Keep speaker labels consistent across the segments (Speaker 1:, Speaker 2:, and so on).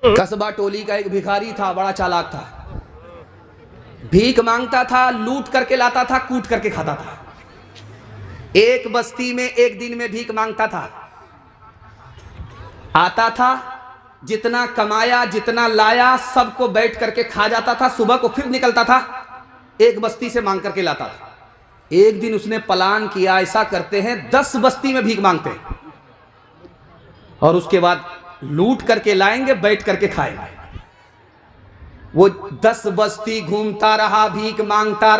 Speaker 1: कस्बा टोली का एक भिखारी था, बड़ा चालाक था। भीख मांगता था, लूट करके लाता था, कूट करके खाता था। एक बस्ती में एक दिन में भीख मांगता था, आता था, जितना कमाया जितना लाया सबको बैठ करके खा जाता था। सुबह को फिर निकलता था, एक बस्ती से मांग करके लाता था। एक दिन उसने प्लान किया, ऐसा करते हैं 10 बस्ती में भीख मांगते हैं और उसके बाद लूट करके लाएंगे, बैठ करके खाएंगे। वो 10 बस्ती घूमता रहा, भीख मांगता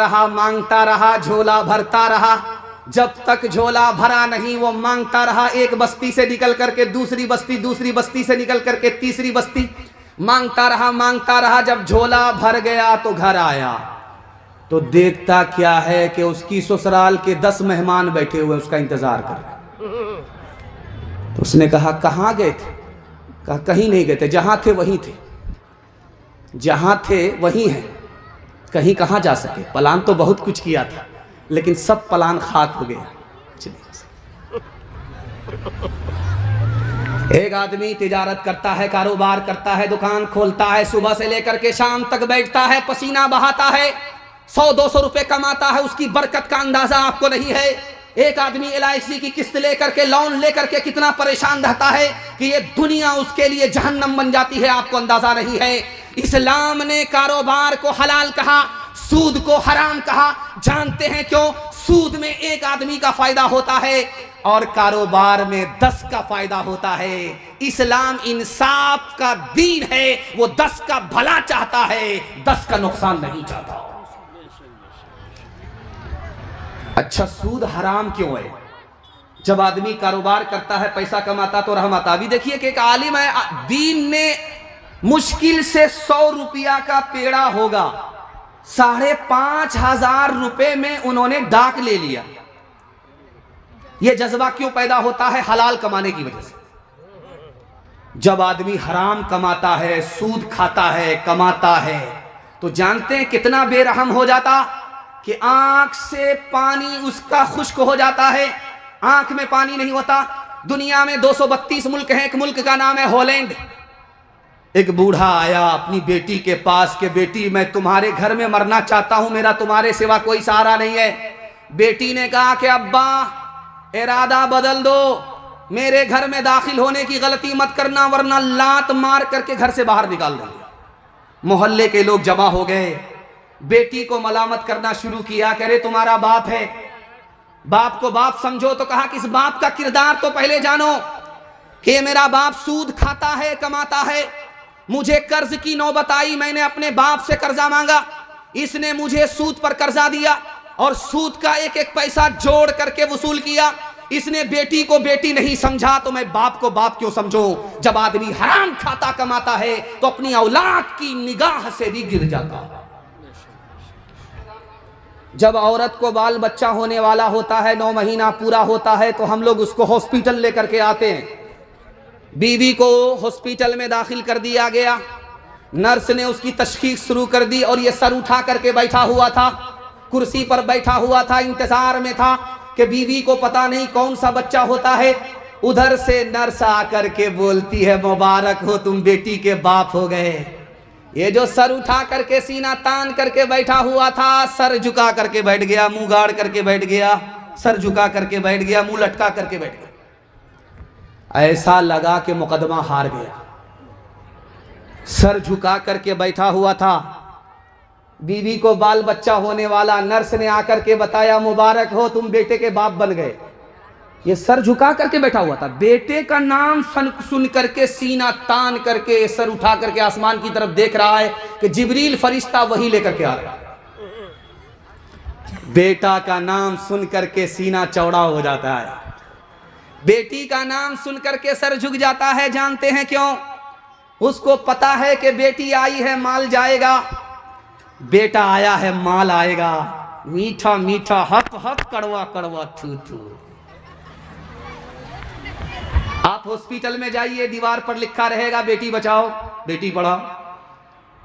Speaker 1: रहा, झोला भरता रहा। जब तक झोला भरा नहीं वो मांगता रहा। एक बस्ती से निकल करके दूसरी बस्ती से निकल करके तीसरी बस्ती, मांगता रहा। जब झोला भर गया तो घर आया तो देखता क्या है कि उसकी ससुराल के 10 मेहमान बैठे हुए उसका इंतजार कर रहे। तो उसने कहा कहाँ गए थे? कहा कहीं नहीं गए थे, जहां थे वहीं थे, जहां थे वहीं हैं, कहीं कहाँ जा सके। प्लान तो बहुत कुछ किया था लेकिन सब प्लान खाक हो गया। एक आदमी तिजारत करता है, कारोबार करता है, दुकान खोलता है, सुबह से लेकर के शाम तक बैठता है, पसीना बहाता है, 100-200 रुपए कमाता है, उसकी बरकत का अंदाजा आपको नहीं है। एक आदमी LIC की किस्त लेकर के, लोन लेकर के कितना परेशान रहता है कि ये दुनिया उसके लिए जहन्नम बन जाती है, आपको अंदाजा नहीं है। इस्लाम ने कारोबार को हलाल कहा, सूद को हराम कहा। जानते हैं क्यों? सूद में एक आदमी का फायदा होता है और कारोबार में 10 का फायदा होता है। इस्लाम इंसाफ का दीन है, वो 10 का भला चाहता है, 10 का नुकसान नहीं चाहता। अच्छा, सूद हराम क्यों है? जब आदमी कारोबार करता है, पैसा कमाता तो रहमत। अभी देखिए कि एक आलिम है, दीन ने मुश्किल से 100 रुपया का पेड़ा होगा, 5,500 रुपए में उन्होंने डाक ले लिया। यह जज्बा क्यों पैदा होता है? हलाल कमाने की वजह से। जब आदमी हराम कमाता है, सूद खाता है, कमाता है, तो जानते हैं कितना बेरहम हो जाता कि आंख से पानी उसका खुश्क हो जाता है, आंख में पानी नहीं होता। दुनिया में 232 मुल्क हैं, एक मुल्क का नाम है हॉलैंड। एक बूढ़ा आया अपनी बेटी के पास कि बेटी मैं तुम्हारे घर में मरना चाहता हूं, मेरा तुम्हारे सिवा कोई सहारा नहीं है। बेटी ने कहा कि अब्बा इरादा बदल दो, मेरे घर में दाखिल होने की गलती मत करना वरना लात मार करके घर से बाहर निकाल देंगे। मोहल्ले के लोग जमा हो गए, बेटी को मलामत करना शुरू किया, कह रहे तुम्हारा बाप है, बाप को बाप समझो। तो कहा कि इस बाप का किरदार तो पहले जानो कि मेरा बाप सूद खाता है, कमाता है। मुझे कर्ज की नौबत आई, मैंने अपने बाप से कर्जा मांगा, इसने मुझे सूद पर कर्जा दिया और सूद का एक एक पैसा जोड़ करके वसूल किया। इसने बेटी को बेटी नहीं समझा तो मैं बाप को बाप क्यों समझूं? जब आदमी हराम खाता कमाता है तो अपनी औलाद की निगाह से भी गिर जाता है। जब औरत को बाल बच्चा होने वाला होता है, 9 महीना पूरा होता है, तो हम लोग उसको हॉस्पिटल लेकर के आते हैं। बीवी को हॉस्पिटल में दाखिल कर दिया गया, नर्स ने उसकी तशखीस शुरू कर दी और ये सर उठा करके बैठा हुआ था, कुर्सी पर बैठा हुआ था, इंतजार में था कि बीवी को पता नहीं कौन सा बच्चा होता है। उधर से नर्स आकर के बोलती है मुबारक हो, तुम बेटी के बाप हो गए। ये जो सर उठा करके सीना तान करके बैठा हुआ था, सर झुका करके बैठ गया, मुंह गाड़ करके बैठ गया, सर झुका करके बैठ गया, मुंह लटका करके बैठ गया। ऐसा लगा कि मुकदमा हार गया। सर झुका करके बैठा हुआ था, बीवी को बाल बच्चा होने वाला, नर्स ने आकर के बताया मुबारक हो, तुम बेटे के बाप बन गए। ये सर झुका करके बैठा हुआ था, बेटे का नाम सुन करके सीना तान करके सर उठा करके आसमान की तरफ देख रहा है कि जिब्रील फरिश्ता वही लेकर के आ रहा है। बेटा का नाम सुन करके सीना चौड़ा हो जाता है, बेटी का नाम सुन करके सर झुक जाता है। जानते हैं क्यों? उसको पता है कि बेटी आई है माल जाएगा, बेटा आया है माल आएगा। मीठा मीठा हप हप, कड़वा कड़वा थू थू। आप हॉस्पिटल में जाइए, दीवार पर लिखा रहेगा बेटी बचाओ बेटी पढ़ाओ।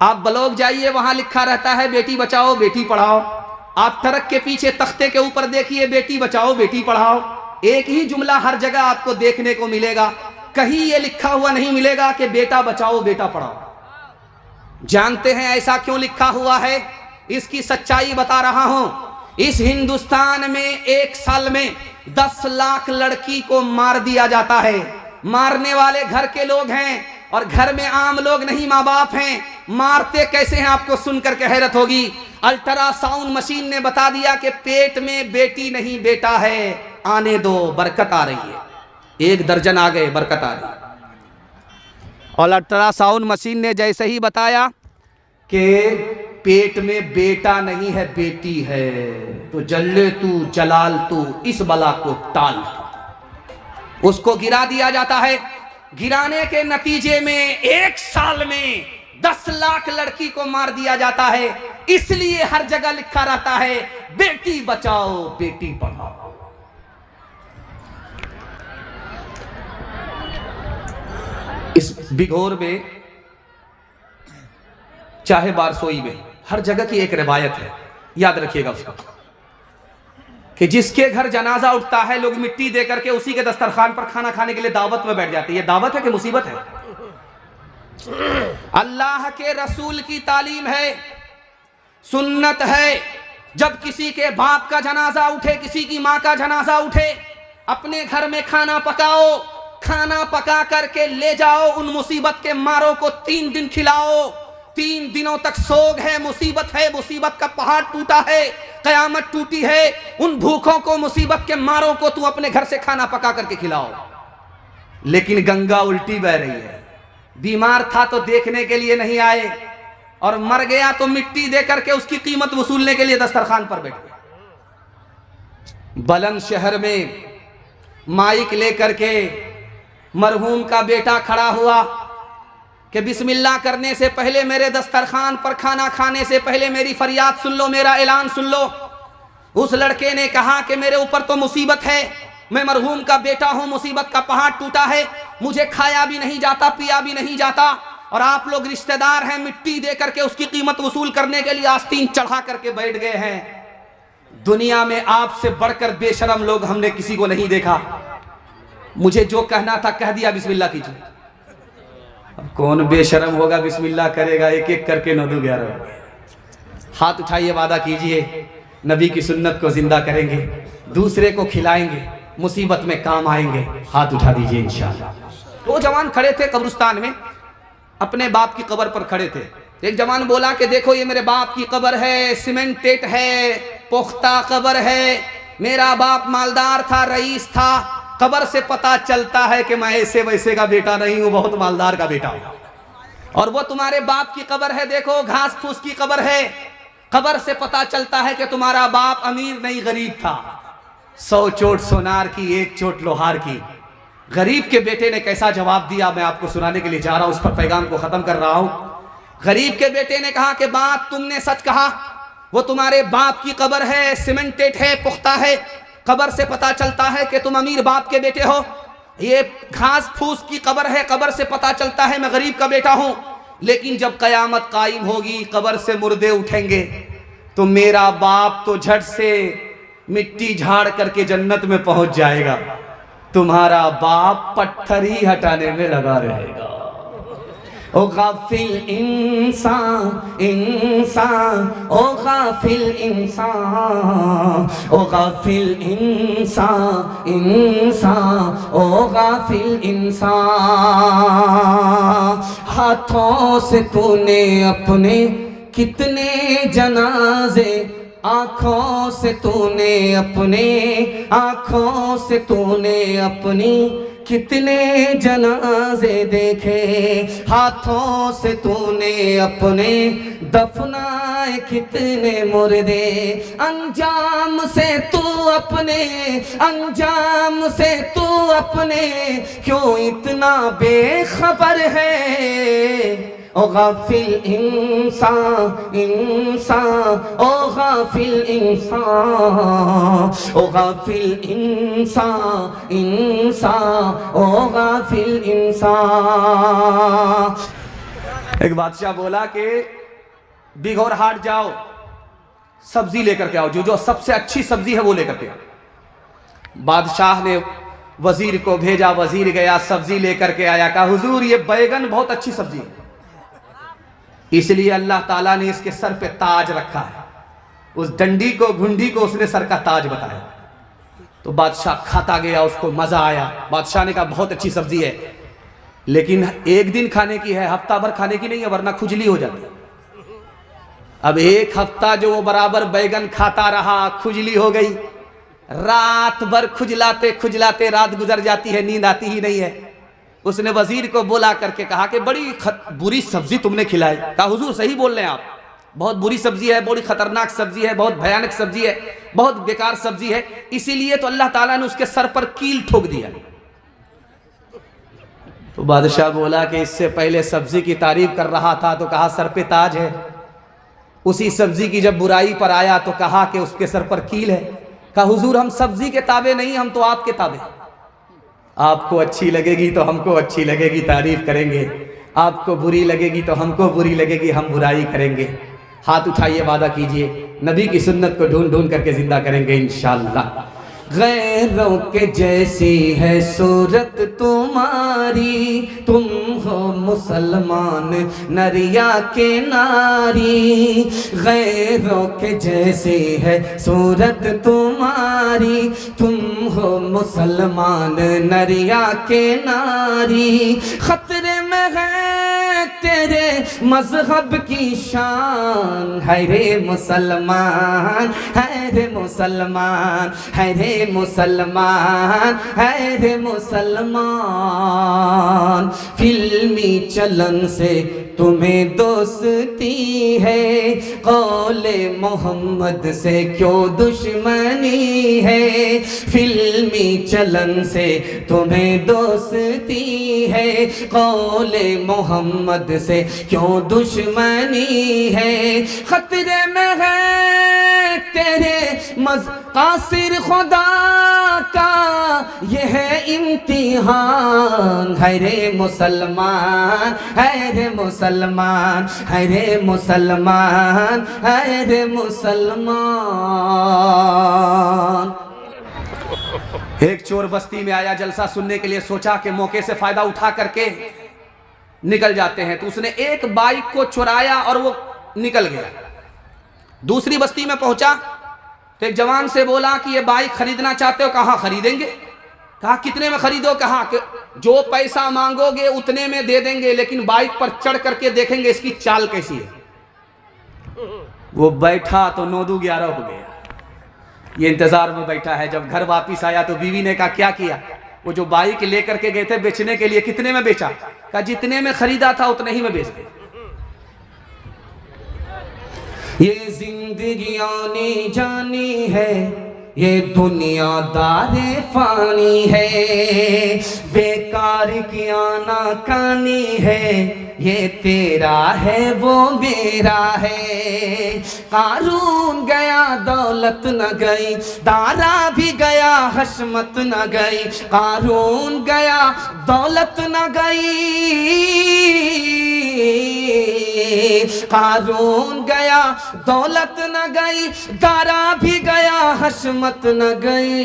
Speaker 1: आप ब्लॉक जाइए, वहां लिखा रहता है बेटी बचाओ बेटी पढ़ाओ। आप ट्रक के पीछे तख्ते के ऊपर देखिए बेटी बचाओ बेटी पढ़ाओ। एक ही जुमला हर जगह आपको देखने को मिलेगा। कहीं ये लिखा हुआ नहीं मिलेगा कि बेटा बचाओ बेटा पढ़ाओ। जानते हैं ऐसा क्यों लिखा हुआ है? इसकी सच्चाई बता रहा हूं। इस हिंदुस्तान में एक साल में 10 लाख लड़की को मार दिया जाता है। मारने वाले घर के लोग हैं और घर में आम लोग नहीं, माँ बाप हैं। मारते कैसे हैं आपको सुनकर के हैरत होगी। अल्ट्रासाउंड मशीन ने बता दिया कि पेट में बेटी नहीं बेटा है, आने दो, बरकत आ रही है। 1 दर्जन आ गए, बरकत आ रही है। और अल्ट्रासाउंड मशीन ने जैसे ही बताया कि पेट में बेटा नहीं है बेटी है, तो जल्ले तू जलाल तू, इस बला को टाल, उसको गिरा दिया जाता है। गिराने के नतीजे में 1 साल में 10 लाख लड़की को मार दिया जाता है। इसलिए हर जगह लिखा रहता है बेटी बचाओ बेटी पढ़ाओ। इस बिघोर में, चाहे बारसोई में, हर जगह की एक रिवायत है, याद रखिएगा उसको, कि जिसके घर जनाजा उठता है लोग मिट्टी दे करके उसी के दस्तरखान पर खाना खाने के लिए दावत में बैठ जाते हैं। ये दावत है कि मुसीबत है? अल्लाह के रसूल की तालीम है, सुन्नत है। जब किसी के बाप का जनाजा उठे, किसी की माँ का जनाजा उठे, अपने घर में खाना पकाओ, खाना पका करके ले जाओ, उन मुसीबत के मारों को 3 दिन खिलाओ। 3 दिनों तक सोग है, मुसीबत है, मुसीबत का पहाड़ टूटा है, कयामत टूटी है। उन भूखों को, मुसीबत के मारों को तू अपने घर से खाना पका करके खिलाओ। लेकिन गंगा उल्टी बह रही है। बीमार था तो देखने के लिए नहीं आए, और मर गया तो मिट्टी दे करके उसकी कीमत वसूलने के लिए दस्तरखान पर बैठ गए। बुलंदशहर में माइक लेकर के मरहूम का बेटा खड़ा हुआ कि बिस्मिल्लाह करने से पहले, मेरे दस्तरखान पर खाना खाने से पहले मेरी फरियाद सुन लो, मेरा ऐलान सुन लो। उस लड़के ने कहा कि मेरे ऊपर तो मुसीबत है, मैं मरहूम का बेटा हूं, मुसीबत का पहाड़ टूटा है, मुझे खाया भी नहीं जाता, पिया भी नहीं जाता, और आप लोग रिश्तेदार हैं, मिट्टी दे करके उसकी कीमत वसूल करने के लिए आस्तीन चढ़ा करके बैठ गए हैं। दुनिया में आपसे बढ़कर बेशरम लोग हमने किसी को नहीं देखा। मुझे जो कहना था कह दिया, बिस्मिल्लाह कीजिए। अब कौन बेशरम होगा, बिस्मिल्लाह करेगा? एक एक करके 9-11 हाथ उठाइए, वादा कीजिए नबी की सुन्नत को जिंदा करेंगे, दूसरे को खिलाएंगे, मुसीबत में काम आएंगे। हाथ उठा दीजिए इंशाअल्लाह। तो जवान खड़े थे कब्रिस्तान में, अपने बाप की कब्र पर खड़े थे। एक जवान बोला कि देखो ये मेरे बाप की कब्र है, सीमेंटेड है, पुख्ता कब्र है, मेरा बाप मालदार था, रईस था। कब्र से पता चलता है कि मैं ऐसे वैसे का बेटा नहीं हूं, बहुत मालदार का बेटा हूं। और वो तुम्हारे बाप की कब्र है, देखो घास फूस की कब्र है। कब्र से पता चलता है कि तुम्हारा बाप अमीर नहीं गरीब था। 100 चोट सोनार की, 1 चोट लोहार की। गरीब के बेटे ने कैसा जवाब दिया, मैं आपको सुनाने के लिए जा रहा हूं, उस पर पैगाम को खत्म कर रहा हूं। गरीब के बेटे ने कहा कि बात तुमने सच कहा, वो तुम्हारे बाप की कब्र है, सीमेंटेड है, पुख्ता है। कब्र से पता चलता है कि तुम अमीर बाप के बेटे हो। ये घास फूस की कब्र है, कब्र से पता चलता है मैं गरीब का बेटा हूं। लेकिन जब कयामत कायम होगी, कब्र से मुर्दे उठेंगे, तो मेरा बाप तो झट से मिट्टी झाड़ करके जन्नत में पहुंच जाएगा, तुम्हारा बाप पत्थर ही हटाने में लगा रहेगा। ओ गाफिल इंसान इंसान, ओ गाफिल इंसान, ओ गाफिल इंसान इंसान, ओ गाफिल इंसान। हाथों से तूने अपने कितने जनाजे, आँखों से तूने अपने, आँखों से तूने अपनी कितने जनाजे देखे। हाथों से तूने अपने दफनाए कितने मुर्दे। अंजाम से तू अपने, अंजाम से तू अपने क्यों इतना बेखबर है। ओ गाफिल इंसान इंसान, ओ गाफिल इंसान, ओ गाफिल इंसान इंसान, ओ गाफिल इंसान। एक बादशाह बोला कि बिघौर हाट जाओ, सब्जी लेकर के आओ, जो जो सबसे अच्छी सब्जी है वो लेकर के आओ। बादशाह ने वजीर को भेजा, वजीर गया, सब्जी लेकर के आया, कहा हुजूर ये बैगन बहुत अच्छी सब्जी है, इसलिए अल्लाह ताला ने इसके सर पे ताज रखा है। उस डंडी को, घुंडी को उसने सर का ताज बताया। तो बादशाह खाता गया, उसको मजा आया। बादशाह ने कहा बहुत अच्छी सब्जी है, लेकिन एक दिन खाने की है, हफ्ता भर खाने की नहीं है, वरना खुजली हो जाती है। अब एक हफ्ता जो वो बराबर बैगन खाता रहा, खुजली हो गई। रात भर खुजलाते खुजलाते रात गुजर जाती है, नींद आती ही नहीं है। उसने वजीर को बुला करके कहा कि बड़ी बुरी सब्जी तुमने खिलाई। कहा हुजूर सही बोल रहे हैं आप, बहुत बुरी सब्जी है, बड़ी खतरनाक सब्जी है, बहुत भयानक सब्जी है, बहुत बेकार सब्जी है, इसीलिए तो अल्लाह ताला ने उसके सर पर कील ठोक दिया। तो बादशाह बोला कि इससे पहले सब्जी की तारीफ कर रहा था तो कहा सर पे ताज है, उसी सब्जी की जब बुराई पर आया तो कहा कि उसके सर पर कील है। कहा हुजूर हम सब्जी के ताबे नहीं, हम तो आपके ताबे। आपको अच्छी लगेगी तो हमको अच्छी लगेगी, तारीफ करेंगे, आपको बुरी लगेगी तो हमको बुरी लगेगी, हम बुराई करेंगे। हाथ उठाइए, वादा कीजिए, नबी की सुन्नत को ढूंढ ढूंढ करके जिंदा करेंगे इंशाअल्लाह। गैरों के जैसी है सूरत तुम्हारी, तुम हो मुसलमान नरिया के नारी। गैरों के जैसी है सूरत तुम्हारी, तुम हो मुसलमान नरिया के नारी। खतरे में है तेरे मजहब की शान, है रे मुसलमान, है रे मुसलमान, है रे मुसलमान, है रे मुसलमान। फिल्मी चलन से तुम्हें दोस्ती है, कौले मोहम्मद से क्यों दुश्मनी है। फिल्मी चलन से तुम्हें दोस्ती है, कौले मोहम्मद से क्यों दुश्मनी है। खतरे में है तेरे कासिर खुदा का यह है इम्तिहान, है रे मुसलमान, है रे मुसलमान, है रे मुसलमान, है रे मुसलमान। एक चोर बस्ती में आया जलसा सुनने के लिए, सोचा कि मौके से फायदा उठा करके निकल जाते हैं, तो उसने एक बाइक को चुराया और वो निकल गया। दूसरी बस्ती में पहुंचा तो एक जवान से बोला कि ये बाइक खरीदना चाहते हो? कहाँ खरीदेंगे? कहा कितने में खरीदो? कहा कि जो पैसा मांगोगे उतने में दे देंगे, लेकिन बाइक पर चढ़ करके देखेंगे इसकी चाल कैसी है। वो बैठा तो 9-11 हो गया, ये इंतजार में बैठा है। जब घर वापिस आया तो बीवी ने कहा क्या किया? वो जो बाइक लेकर के गए थे बेचने के लिए, कितने में बेचा? कहा जितने में खरीदा था उतने ही में बेच दे। ये जिंदगी आनी जानी है, ये दुनियादारे फानी है, बेकार की आना कानी है, ये तेरा है वो मेरा है। कारून गया दौलत न गई, दारा भी गया हशमत न गई। कारून गया दौलत न गई, कारून गया दौलत न गई, दारा भी गया हशमत न गई।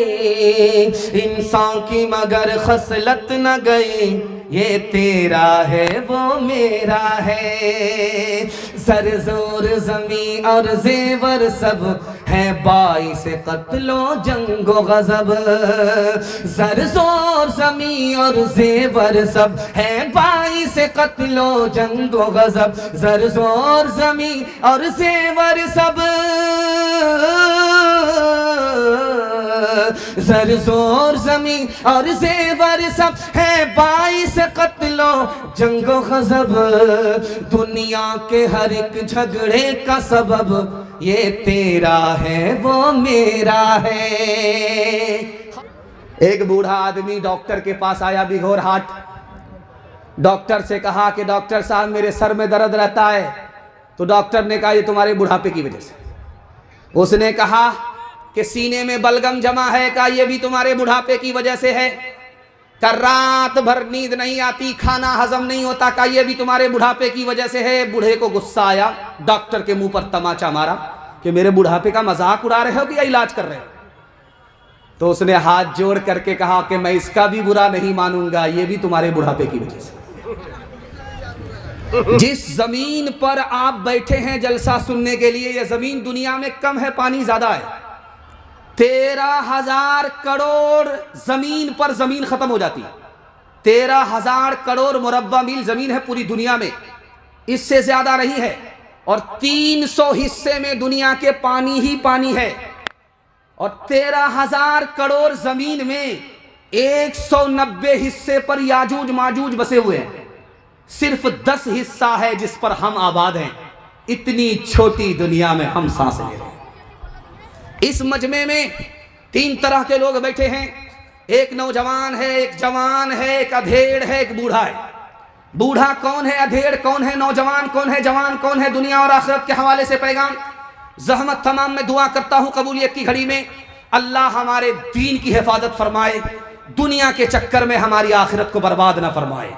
Speaker 1: इंसान की मगर खसलत न गई, ये तेरा है वो मेरा है। सर जोर जमी और जेवर सब है बाइस कत्लो जंगो गजब। सर जोर जमी और जेवर सब है बाइस कत्लो जंगो गजब। सर जोर जमी और जेवर सब, सर जोर जमी और जेवर सब है बाइस कत्लो जंगो गजब। दुनिया के हर एक झगड़े का सबब ये तेरा है वो मेरा है। एक बूढ़ा आदमी डॉक्टर के पास आया, बिघोर हाट। डॉक्टर से कहा कि डॉक्टर साहब मेरे सर में दर्द रहता है। तो डॉक्टर ने कहा ये तुम्हारे बुढ़ापे की वजह से। उसने कहा कि सीने में बलगम जमा है, का ये भी तुम्हारे बुढ़ापे की वजह से है। का रात भर नींद नहीं आती, खाना हजम नहीं होता, का ये भी तुम्हारे बुढ़ापे की वजह से है। बूढ़े को गुस्सा आया, डॉक्टर के मुंह पर तमाचा मारा कि मेरे बुढ़ापे का मजाक उड़ा रहे हो कि या इलाज कर रहे हो। तो उसने हाथ जोड़ करके कहा कि मैं इसका भी बुरा नहीं मानूंगा, ये भी तुम्हारे बुढ़ापे की वजह से। जिस जमीन पर आप बैठे हैं जलसा सुनने के लिए, यह जमीन दुनिया में कम है, पानी ज्यादा है। 13,000 करोड़ जमीन पर जमीन खत्म हो जाती है। 13,000 करोड़ मुरब्बा मील जमीन है पूरी दुनिया में, इससे ज्यादा नहीं है। और 300 हिस्से में दुनिया के पानी ही पानी है। और 13,000 करोड़ जमीन में 190 हिस्से पर याजूज माजूज बसे हुए हैं। सिर्फ 10 हिस्सा है जिस पर हम आबाद हैं। इतनी छोटी दुनिया में हम सांस ले रहे हैं। इस मजमे में 3 तरह के लोग बैठे हैं। एक नौजवान है, एक जवान है, एक अधेड़ है, एक बूढ़ा है। बूढ़ा कौन है, अधेड़ कौन है, नौजवान कौन है, जवान कौन है? दुनिया और आखिरत के हवाले से पैगाम। ज़हमत तमाम में दुआ करता हूं कबूलियत की घड़ी में अल्लाह हमारे दीन की हिफाजत फरमाए, दुनिया के चक्कर में हमारी आखिरत को बर्बाद ना फरमाए।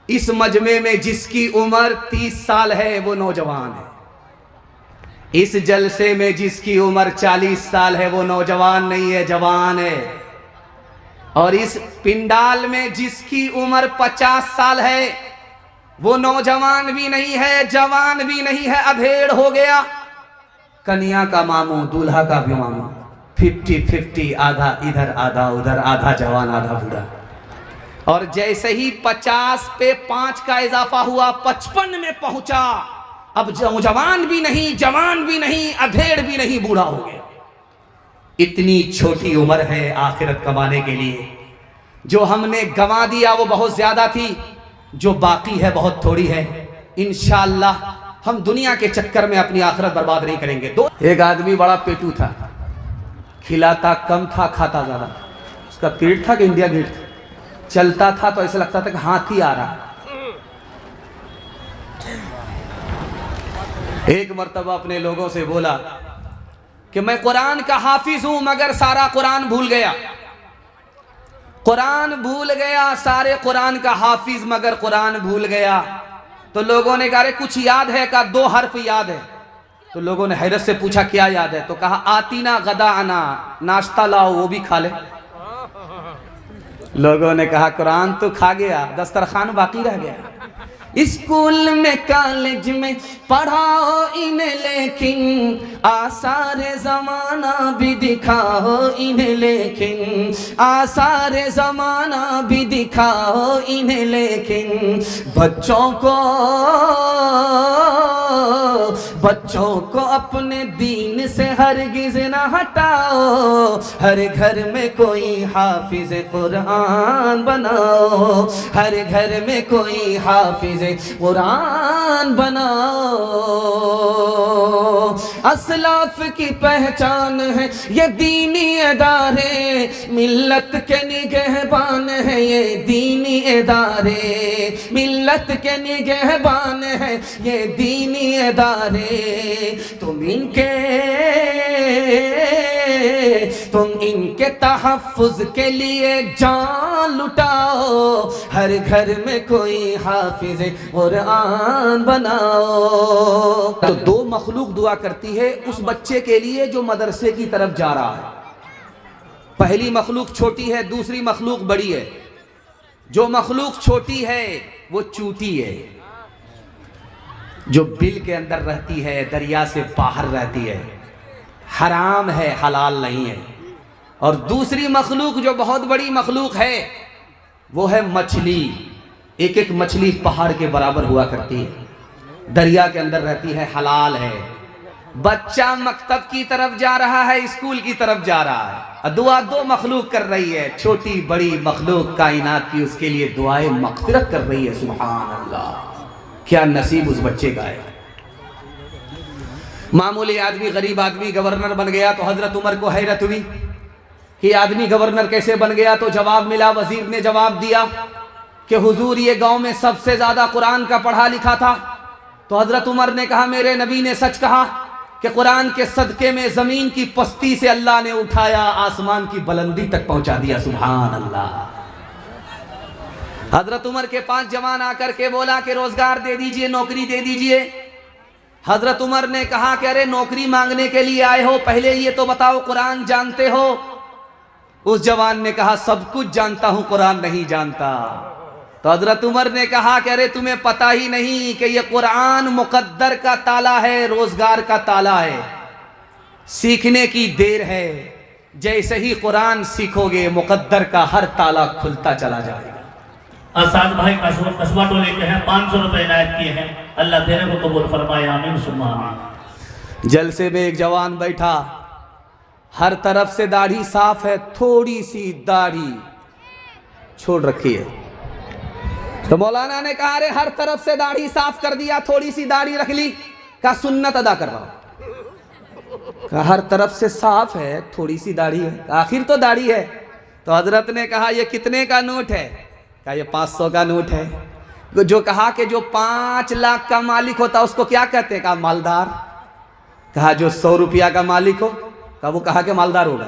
Speaker 1: इस मजमे में जिसकी उम्र 30 साल है वो नौजवान है। इस जलसे में जिसकी उम्र 40 साल है वो नौजवान नहीं है, जवान है। और इस पिंडाल में जिसकी उम्र 50 साल है वो नौजवान भी नहीं है, जवान भी नहीं है, अधेड़ हो गया। कन्या का मामू, दूल्हा का भी मामू, 50-50, आधा इधर आधा उधर, आधा जवान आधा बूढ़ा। और जैसे ही 50 पे 5 का इजाफा हुआ, 55 में पहुंचा। अब जवान भी नहीं, जवान भी नहीं, अधेड़ भी नहीं, बूढ़ा हो गया। इतनी छोटी उम्र है आखिरत कमाने के लिए। जो हमने गंवा दिया वो बहुत ज्यादा थी, जो बाकी है बहुत थोड़ी है। इंशाअल्लाह हम दुनिया के चक्कर में अपनी आखिरत बर्बाद नहीं करेंगे। एक आदमी बड़ा पेटू था, खिलाता कम था, खाता ज्यादा। उसका पेट था कि इंडिया गेट था। चलता था तो ऐसा लगता था कि हाथी आ रहा। एक मर्तबा अपने लोगों से बोला कि मैं कुरान का हाफिज हूं मगर सारा कुरान भूल गया। कुरान भूल गया, सारे कुरान का हाफिज मगर कुरान भूल गया। तो लोगों ने कहा कुछ याद है? कहा 2 हर्फ याद है। तो लोगों ने हैरत से पूछा क्या याद है? तो कहा आतीना गदा आना, नाश्ता लाओ वो भी खा ले। लोगों ने कहा कुरान तो खा गया, दस्तरखान बाकी रह गया। स्कूल में कॉलेज में पढ़ाओ इन्हें, लेकिन आसार ज़माना भी दिखाओ इन्हें, लेकिन आसार ज़माना भी दिखाओ इन्हें, लेकिन बच्चों को अपने दीन से हरगिज़ न हटाओ। हर घर में कोई हाफिज कुरान बनाओ, हर घर में कोई हाफिज कुरान बनाओ। असलाफ की पहचान है ये दीनी इदारे, मिल्लत के निगहबान है ये दीनी इदारे, मिल्लत के निगहबान है ये दीनी इदारे। तुम इनके तहफ़्फ़ुज़ के लिए जान लुटाओ। हर घर में कोई हाफिज़ कुरान बनाओ। तो 2 मखलूक दुआ करती है उस बच्चे के लिए जो मदरसे की तरफ जा रहा है। पहली मखलूक छोटी है, दूसरी मखलूक बड़ी है। जो मखलूक छोटी है वो चूटी है, जो बिल के अंदर रहती है, दरिया से बाहर रहती है, हराम है, हलाल नहीं है। और दूसरी मखलूक जो बहुत बड़ी मखलूक है वो है मछली। एक एक मछली पहाड़ के बराबर हुआ करती है, दरिया के अंदर रहती है, हलाल है। बच्चा मकतब की तरफ जा रहा है, स्कूल की तरफ जा रहा है, दुआ 2 मखलूक कर रही है। छोटी बड़ी मखलूक कायनात की उसके लिए दुआए मग़फ़िरत कर रही है। सुभान अल्लाह, क्या नसीब उस बच्चे का है। मामूली आदमी, गरीब आदमी गवर्नर बन गया तो हजरत उमर को हैरत हुई कि आदमी गवर्नर कैसे बन गया। तो जवाब मिला, वजीर ने जवाब दिया कि हुजूर ये गांव में सबसे ज्यादा कुरान का पढ़ा लिखा था। तो हजरत उमर ने कहा मेरे नबी ने सच कहा कि कुरान के सदके में जमीन की पस्ती से अल्लाह ने उठाया, आसमान की बुलंदी तक पहुंचा दिया। सुभान अल्लाह। हजरत उमर के पास जवान आकर के बोला कि रोजगार दे दीजिए, नौकरी दे दीजिए। हजरत उमर ने कहा कि अरे नौकरी मांगने के लिए आए हो, पहले ये तो बताओ कुरान जानते हो? उस जवान ने कहा सब कुछ जानता हूं, कुरान नहीं जानता। तो हजरत उमर ने कहा कि अरे तुम्हें पता ही नहीं कि ये कुरान मुकद्दर का ताला है, रोजगार का ताला है, सीखने की देर है। जैसे ही कुरान सीखोगे मुकद्दर का हर ताला खुलता चला जाएगा।
Speaker 2: आसाद भाई कस्बा टोले के हैं, 500 रुपए इनायत किए हैं, अल्लाह देने को कबूल फरमाए, आमीन सुम्मा आमीन।
Speaker 1: जलसे में एक जवान बैठा, हर तरफ से दाढ़ी साफ है, थोड़ी सी दाढ़ी छोड़ रखी है। तो मौलाना ने कहा अरे हर तरफ से दाढ़ी साफ कर दिया, थोड़ी सी दाढ़ी रख ली, का सुन्नत अदा कर रहा हूं। कहा हर तरफ से साफ है, थोड़ी सी दाढ़ी है, आखिर तो दाढ़ी है। तो हजरत ने कहा ये कितने का नोट है? कहा ये 500 का नोट है। तो जो कहा कि जो 5 लाख का मालिक होता उसको क्या कहते हैं? कहा मालदार। कहा जो 100 रुपया का मालिक हो? कहा वो कहा कि मालदार होगा।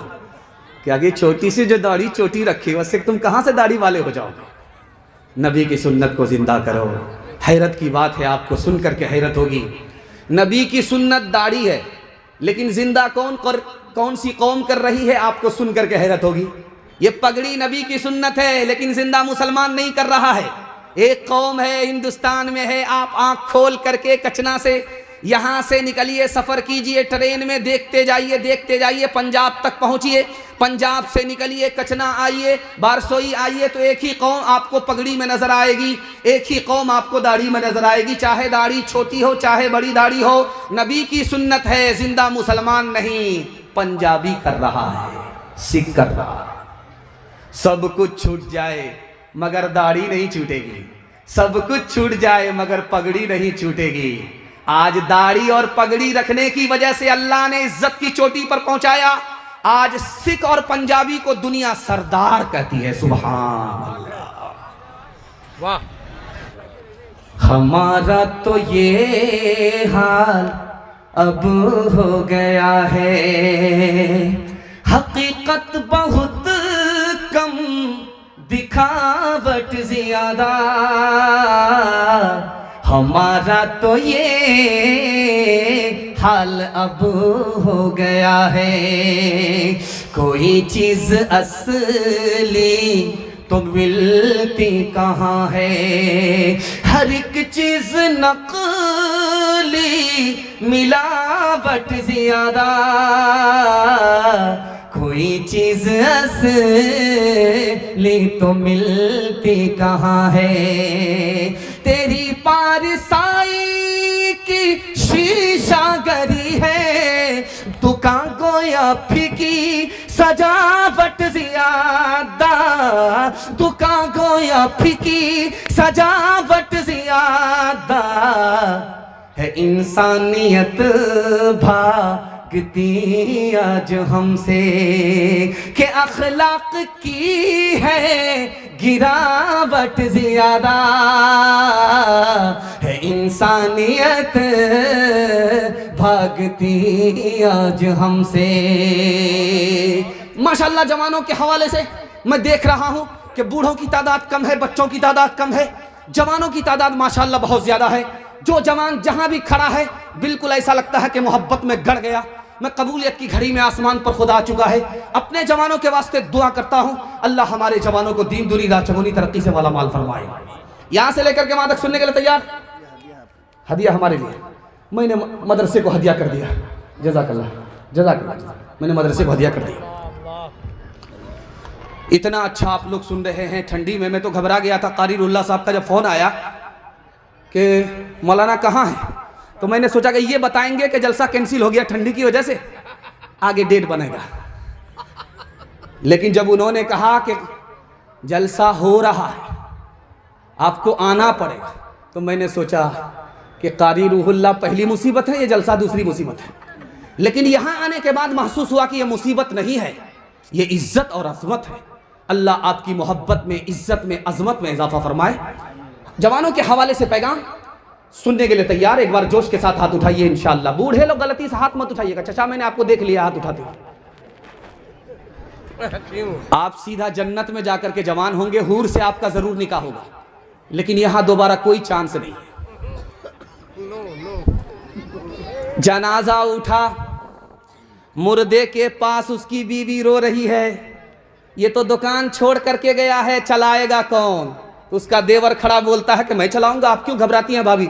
Speaker 1: क्या कि छोटी सी जो दाढ़ी चोटी रखी उससे तुम कहां से दाढ़ी वाले हो जाओगे? नबी की सुन्नत को जिंदा करो। हैरत की बात है, आपको सुन करके हैरत होगी। नबी की सुन्नत दाढ़ी है, लेकिन जिंदा कौन सी कौम कर रही है, आपको सुन करके हैरत होगी। ये पगड़ी नबी की सुन्नत है, लेकिन जिंदा मुसलमान नहीं कर रहा है। एक कौम है हिंदुस्तान में है, आप आंख खोल करके कचना से यहाँ से निकलिए, सफ़र कीजिए ट्रेन में, देखते जाइए पंजाब तक पहुँचिए, पंजाब से निकलिए कचना आइए, बारसोई आइए, तो एक ही कौम आपको पगड़ी में नज़र आएगी, एक ही कौम आपको दाढ़ी में नज़र आएगी, चाहे दाढ़ी छोटी हो चाहे बड़ी दाढ़ी हो। नबी की सुन्नत है, जिंदा मुसलमान नहीं, पंजाबी कर रहा है, सिख कर रहा है। सब कुछ छूट जाए मगर दाढ़ी नहीं छूटेगी, सब कुछ छूट जाए मगर पगड़ी नहीं छूटेगी। आज दाढ़ी और पगड़ी रखने की वजह से अल्लाह ने इज्जत की चोटी पर पहुंचाया। आज सिख और पंजाबी को दुनिया सरदार कहती है। सुभान अल्लाह, वाह। हमारा तो ये हाल अब हो गया है, हकीकत बहुत कम, दिखावट ज्यादा। हमारा तो ये हाल अब हो गया है, कोई चीज असली तो मिलती कहाँ है, हर एक चीज नकली, मिलावट ज्यादा। कोई चीज असली तो मिलती कहाँ है, तेरी पारसाई की शीशागरी है, दुका गोया फीकी सजावट ज्यादा, दुका गोया फीकी सजावट ज्यादा। है इंसानियत भागती आज हमसे, के अखलाक की है गिरावट ज्यादा। है इंसानियत भागती आज हमसे। माशाल्लाह जवानों के हवाले से मैं देख रहा हूं कि बूढ़ों की तादाद कम है, बच्चों की तादाद कम है, जवानों की तादाद माशाल्लाह बहुत ज्यादा है। जो जवान जहां भी खड़ा है बिल्कुल ऐसा लगता है कि मोहब्बत में गड़ गया। मैं कबूलियत की घड़ी में आसमान पर खुदा आ चुका है। अपने जवानों के वास्ते दुआ करता हूं, अल्लाह हमारे जवानों को दीन दुनी राह चगुनी तरक्की से वाला माल फरमाए। यहां से लेकर के वहां तक सुनने के लिए तैयार? हदिया हमारे लिए, मैंने मदरसे को हदिया कर दिया। जज़ाकल्लाह, जज़ाकल्लाह, मैंने मदरसे को हदिया कर दिया। इतना अच्छा आप लोग सुन रहे हैं ठंडी में। मैं तो घबरा गया था। कारी रुल्ला साहब का जब फोन आया कि मौलाना कहाँ है, तो मैंने सोचा कि ये बताएंगे कि जलसा कैंसिल हो गया ठंडी की वजह से, आगे डेट बनेगा। लेकिन जब उन्होंने कहा कि जलसा हो रहा है, आपको आना पड़ेगा, तो मैंने सोचा कि कारी रूहुल्ला पहली मुसीबत है, ये जलसा दूसरी मुसीबत है। लेकिन यहाँ आने के बाद महसूस हुआ कि ये मुसीबत नहीं है, ये इज्जत और अज़मत है। अल्लाह आपकी मोहब्बत में, इज्जत में, अज़मत में इजाफा फरमाए। जवानों के हवाले से पैगाम सुनने के लिए तैयार? एक बार जोश के साथ हाथ उठाइए इंशाअल्लाह। बूढ़े लोग गलती से हाथ मत उठाइएगा। चचा मैंने आपको देख लिया हाथ उठाते। आप सीधा जन्नत में जाकर के जवान होंगे, हूर से आपका जरूर निकाह होगा, लेकिन यहां दोबारा कोई चांस नहीं। जनाजा उठा, मुर्दे के पास उसकी बीवी रो रही है, ये तो दुकान छोड़ करके गया है, चलाएगा कौन? तो उसका देवर खड़ा बोलता है कि मैं चलाऊंगा, आप क्यों घबराती हैं भाभी?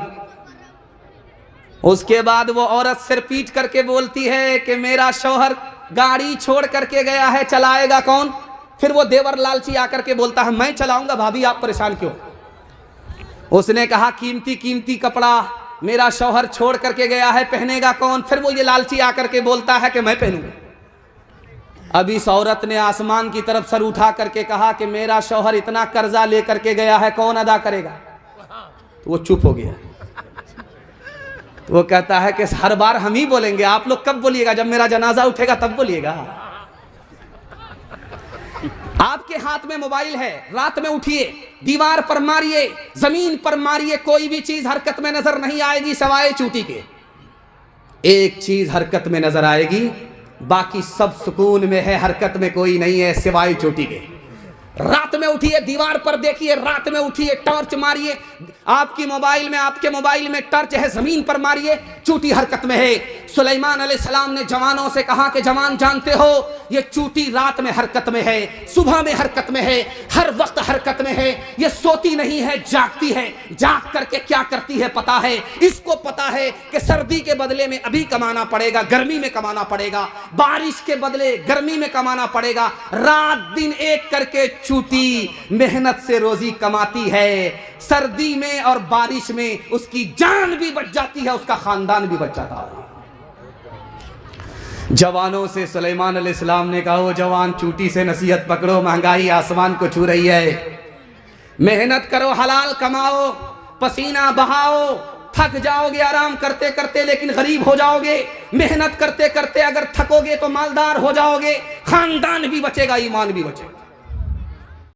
Speaker 1: उसके बाद वो औरत सिर पीट करके बोलती है कि मेरा शौहर गाड़ी छोड़ करके गया है, चलाएगा कौन? फिर वो देवर लालची आकर के बोलता है मैं चलाऊंगा, भाभी आप परेशान क्यों? उसने कहा कीमती कीमती कपड़ा मेरा शौहर छोड़ करके गया है, पहनेगा कौन? फिर वो ये लालची आकर के बोलता है कि मैं पहनूंगा। अब इस औरत ने आसमान की तरफ सर उठा करके कहा कि मेरा शौहर इतना कर्जा लेकर के गया है, कौन अदा करेगा? तो वो चुप हो गया। तो वो कहता है कि हर बार हम ही बोलेंगे, आप लोग कब बोलिएगा? जब मेरा जनाजा उठेगा तब बोलिएगा। आपके हाथ में मोबाइल है, रात में उठिए, दीवार पर मारिए, जमीन पर मारिए, कोई भी चीज हरकत में नजर नहीं आएगी सवाए चूटी के। एक चीज हरकत में नजर आएगी, बाकी सब सुकून में है, हरकत में कोई नहीं है सिवाय चोटी के। रात में उठिए, दीवार पर देखिए, रात में उठिए, टॉर्च मारिए, आपके मोबाइल में टॉर्च है, जमीन पर मारिए, चूटी हरकत में है। सुलेमान अलैहिस्सलाम ने जवानों से कहा कि जवान जानते हो ये चूटी रात में हरकत में है, सुबह में हरकत में है, हर वक्त हरकत में है, ये सोती नहीं है, जागती है। जाग करके क्या करती है पता है? इसको पता है कि सर्दी के बदले में अभी कमाना पड़ेगा, गर्मी में कमाना पड़ेगा, बारिश के बदले गर्मी में कमाना पड़ेगा। रात दिन एक करके चूटी मेहनत से रोजी कमाती है। सर्दी में और बारिश में उसकी जान भी बच जाती है, उसका खानदान भी बच जाता है। जवानों से सुलेमान अलैहिस्सलाम ने कहा, वो जवान चूटी से नसीहत पकड़ो, महंगाई आसमान को छू रही है, मेहनत करो, हलाल कमाओ, पसीना बहाओ, थक जाओगे आराम करते करते लेकिन गरीब हो जाओगे। मेहनत करते करते अगर थकोगे तो मालदार हो जाओगे, खानदान भी बचेगा, ईमान भी बचेगा।